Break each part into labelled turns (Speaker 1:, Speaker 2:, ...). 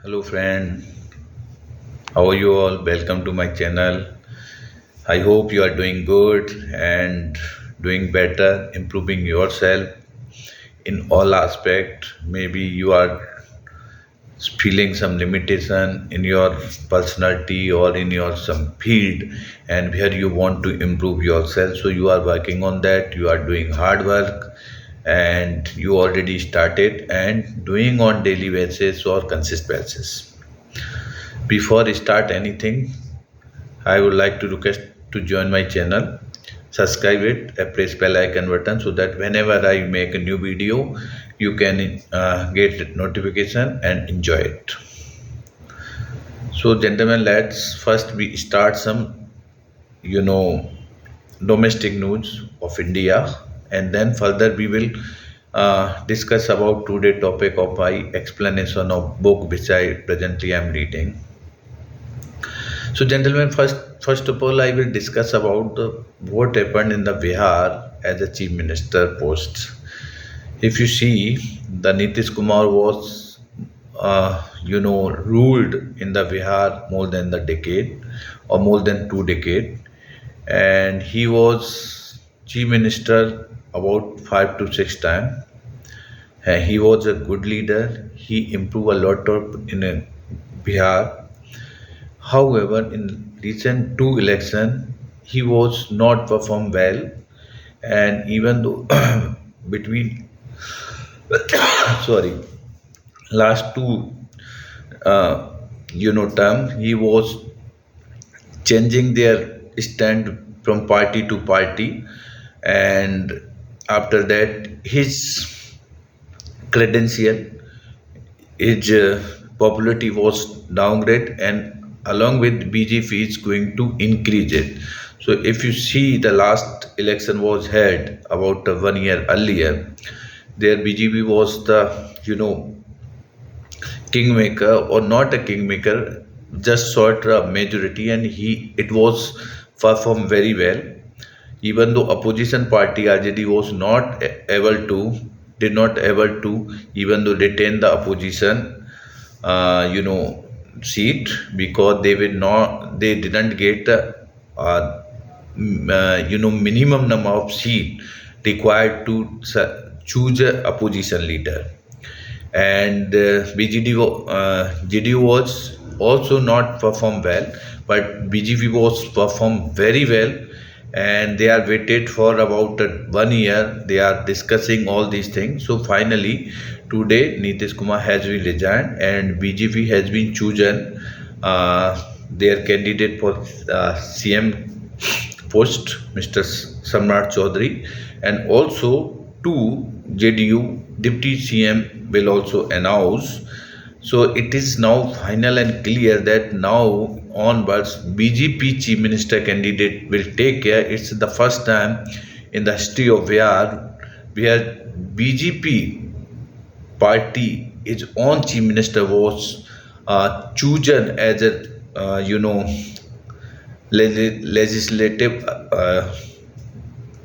Speaker 1: Hello, friend. How are you all? Welcome to my channel. I hope you are doing good and doing better, improving yourself in all aspect. Maybe you are feeling some limitation in your personality or in your some field, and where you want to improve yourself. So you are working on that. You are doing hard work, and you already started and doing on daily basis or consistent basis. Before I start anything, I would like to request to join my channel, subscribe it, and press bell icon button so that whenever I make a new video, you can get notification and enjoy it. So, gentlemen, let's first we start some you know domestic news of India, and then further we will discuss about today topic of my explanation of book which I presently am reading. So, gentlemen, first of all, I will discuss about what happened in the Bihar as a chief minister post. If you see, the Nitish Kumar was, ruled in the Bihar more than the decade or more than 2 decades, and he was chief minister about 5 to 6 times. He was a good leader. He improved a lot of in Bihar. However, in recent two election, he was not performed well, and even though between sorry last two term, he was changing their stand from party to party, and after that his credential, his popularity was downgraded, and along with BJP is going to increase it. So if you see, the last election was held about 1 year earlier. There BJP was the kingmaker, or not a kingmaker, just sought a majority, and he it was performed very well. Even though opposition party RJD was not able to, did not able to, even though retain the opposition seat, because they didn't get the minimum number of seat required to choose a opposition leader. And JDU was also not performed well, but BJP was performed very well, and they are waited for about 1 year. They are discussing all these things. So finally, today Nitish Kumar has been resigned, and BJP has been chosen their candidate for CM post, Mr. Samrat Chaudhary, and also two JDU deputy CM will also announce. So it is now final and clear that now onwards BJP chief minister candidate will take care. It's the first time in the history of Bihar where BJP party, its own chief minister was chosen as a legislative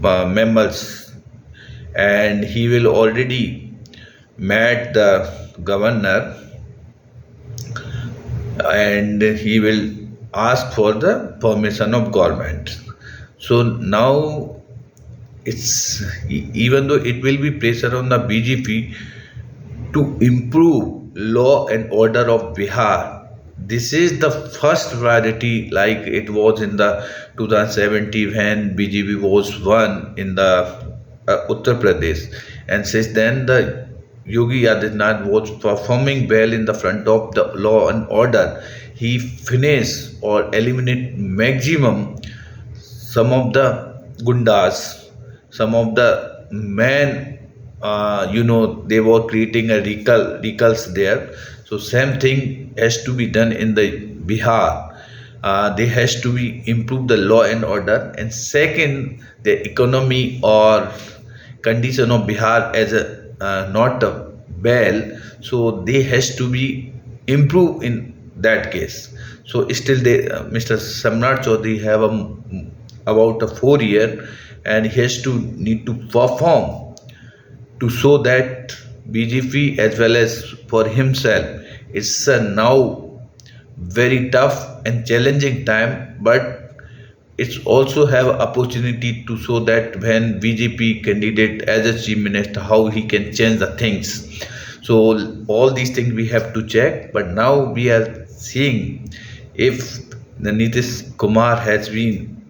Speaker 1: members, and he will already met the governor, and he will ask for the permission of government. So now it's, even though it will be pressure on the BJP to improve law and order of Bihar. This is the first priority, like it was in the 2017 when BJP was won in the Uttar Pradesh, and since then the Yogi Adityanath was performing well in the front of the law and order. He finished or eliminate maximum some of the gundas, some of the men, they were creating a recalls there. So same thing has to be done in the Bihar. They has to be improve the law and order, and second, the economy or condition of Bihar as a not a well, so they has to be improved in that case. So still they, Mr. Samrat Chaudhary have about a 4 year, and he has to need to perform to show that BJP as well as for himself It's a now very tough and challenging time, but it's also have opportunity to show that when BJP candidate as a chief minister, how he can change the things. So all these things we have to check. But now we are seeing if the Nitish Kumar has been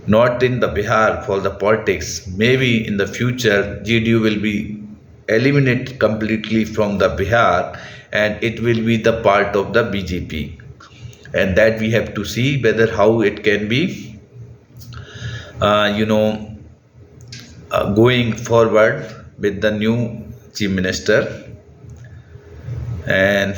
Speaker 1: not in the Bihar for the politics. Maybe in the future, GDU will be eliminated completely from the Bihar and it will be the part of the BJP. And that we have to see whether how it can be, uh, you know, going forward with the new chief minister. And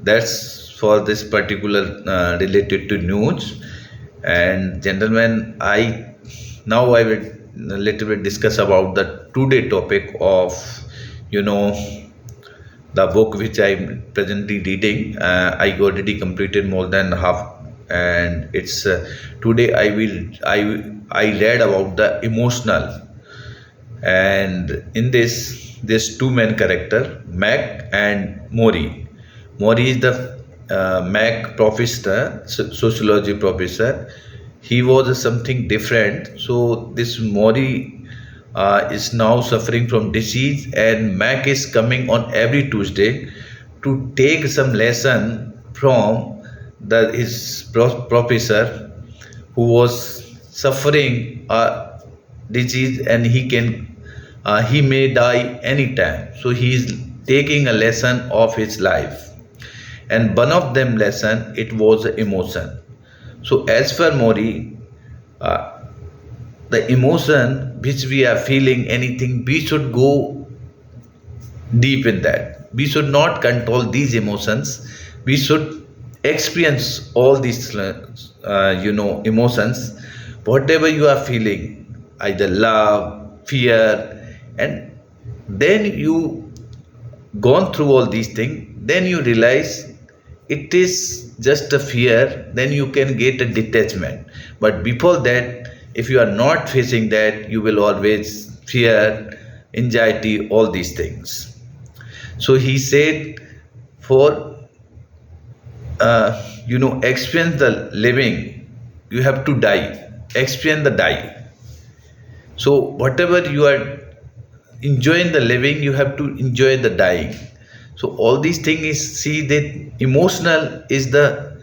Speaker 1: that's for this particular related to news. And gentlemen, I will a little bit discuss about the today topic of, you know, the book which I'm presently reading. I already completed more than half, and it's today I read about the emotional. And in this, there's two main character, Mac and Mori. Mori is the Mac professor, sociology professor. He was something different. So this Mori is now suffering from disease, and Mac is coming on every Tuesday to take some lesson from his professor who was suffering a disease, and he may die anytime. So he is taking a lesson of his life, and one of them lesson it was emotion. So as for Mori, uh, the emotion which we are feeling anything, we should go deep in that. We should not control these emotions. We should experience all these emotions, whatever you are feeling, either love, fear, and then you gone through all these things, then you realize it is just a fear, then you can get a detachment. But before that, if you are not facing that, you will always fear, anxiety, all these things. So he said, for experience the living, you have to die. Experience the die. So whatever you are enjoying the living, you have to enjoy the dying. So all these things is, see that emotional is the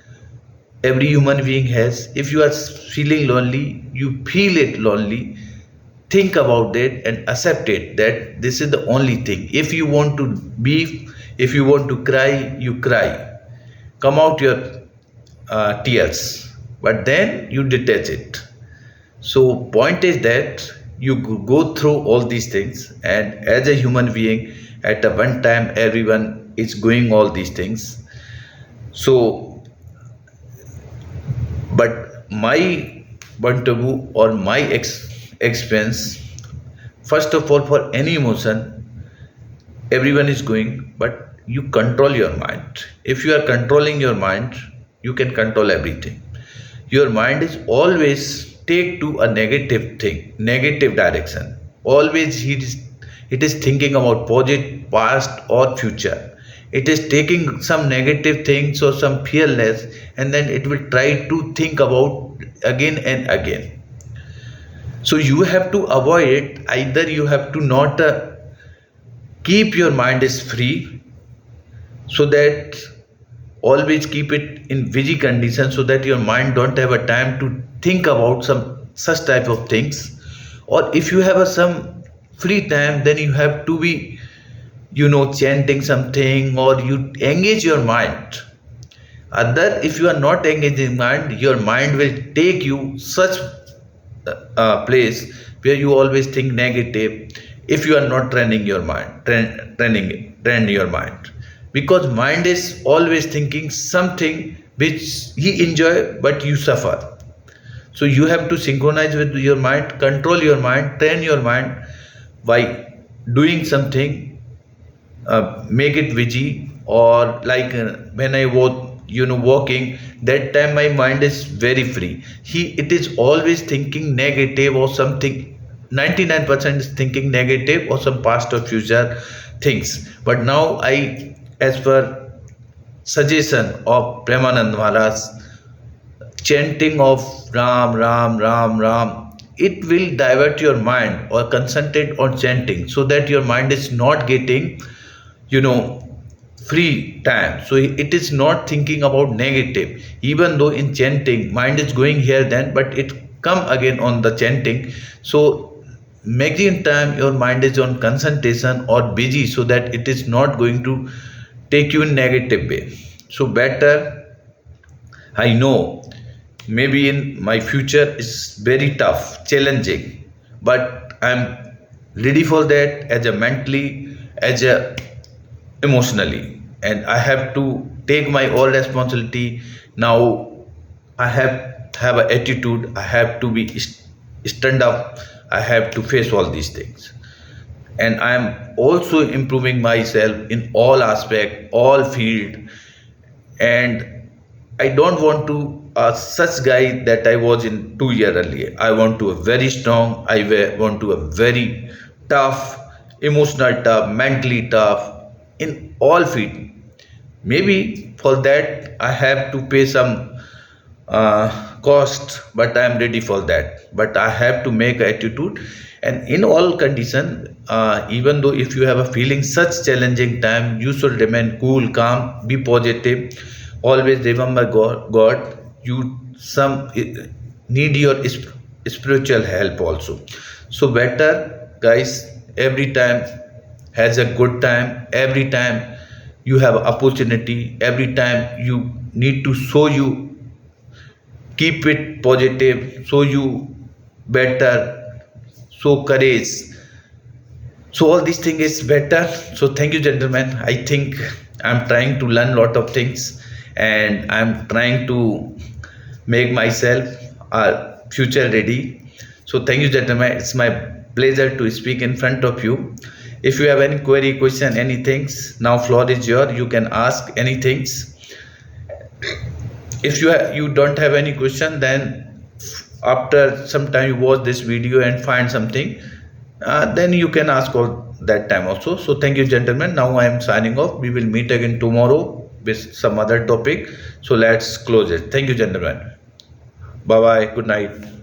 Speaker 1: every human being has. If you are feeling lonely, you feel it lonely, think about it and accept it that this is the only thing. If you want to be, if you want to cry, you cry, come out your tears, but then you detach it. So point is that you go through all these things, and as a human being, at a one time everyone is going all these things. So, but my point of view or my experience, first of all, for any emotion, everyone is going, but you control your mind. If you are controlling your mind, you can control everything. Your mind is always take to a negative thing, negative direction. Always it is thinking about positive, past or future. It is taking some negative things or some fearless, and then it will try to think about again and again. So you have to avoid it. Either you have to not keep your mind is free, so that always keep it in busy condition, so that your mind don't have a time to think about some such type of things. Or if you have some free time, then you have to be chanting something, or you engage your mind. Other, if you are not engaging mind, your mind will take you such place where you always think negative. If you are not training your mind, train your mind, because mind is always thinking something which he enjoy but you suffer. So you have to synchronize with your mind, control your mind, train your mind by doing something, make it busy. Or like when I was walking, that time my mind is very free. It is always thinking negative or something. 99% is thinking negative or some past or future things. But now as per suggestion of Premanand Maharaj, chanting of Ram, Ram, Ram, Ram, it will divert your mind or concentrate on chanting so that your mind is not getting, you know, free time. So it is not thinking about negative. Even though in chanting, mind is going here then, but it come again on the chanting. So maximum time your mind is on concentration or busy so that it is not going to take you in negative way. So better, I know maybe in my future is very tough, challenging, but I'm ready for that as a mentally, as a emotionally, and I have to take my all responsibility. Now I have an attitude. I have to be stand up. I have to face all these things, and I am also improving myself in all aspect, all field, and I don't want to such guy that I was in 2 year earlier. I want to a very strong. Want to a very tough, emotional tough, mentally tough in all field. Maybe for that I have to pay some cost, but I am ready for that. But I have to make attitude, and in all condition, even though if you have a feeling such challenging time, you should remain cool, calm, be positive. Always remember God. You some need your spiritual help also. So better, guys. Every time has a good time. Every time you have opportunity. Every time you need to show you, keep it positive, show you better, show courage. So all these thing is better. So thank you, gentlemen. I think I'm trying to learn lot of things, and I'm trying to make myself future ready. So thank you, gentlemen. It's my pleasure to speak in front of you. If you have any query, question, anything, now floor is yours. You can ask anything. If you don't have any question, then after some time you watch this video and find something, then you can ask all that time also. So thank you, gentlemen. Now I am signing off. We will meet again tomorrow with some other topic. So let's close it. Thank you, gentlemen. Bye bye. Good night.